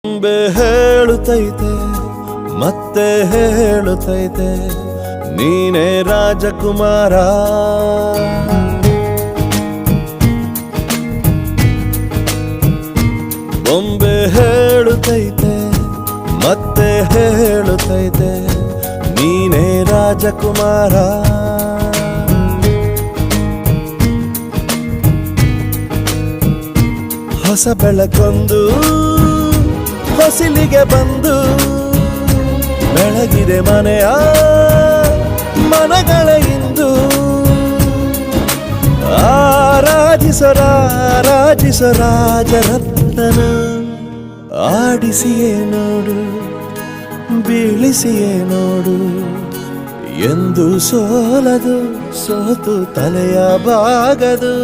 ಬೊಂಬೆ ಹೇಳುತ್ತೈತೆ ಮತ್ತೆ ಹೇಳುತ್ತೈತೆ ನೀನೇ ರಾಜಕುಮಾರ. ಬೊಂಬೆ ಹೇಳುತ್ತೈತೆ ಮತ್ತೆ ಹೇಳುತ್ತೈತೆ ನೀನೇ ರಾಜಕುಮಾರ. ಹೊಸ ಬೆಳಕೊಂದು ಹೊಸಿಲಿಗೆ ಬಂದು ಬೆಳಗಿದೆ ಮನೆಯ ಮನಗಳ ಇಂದು. ಆರಾಧಿಸ ರಾಜರತ್ನನ ಆಡಿಸಿಯೇ ನೋಡು ಬೀಳಿಸಿಯೇ ನೋಡು ಎಂದು ಸೋಲದು ಸೋತು ತಲೆಯ ಬಾಗದು.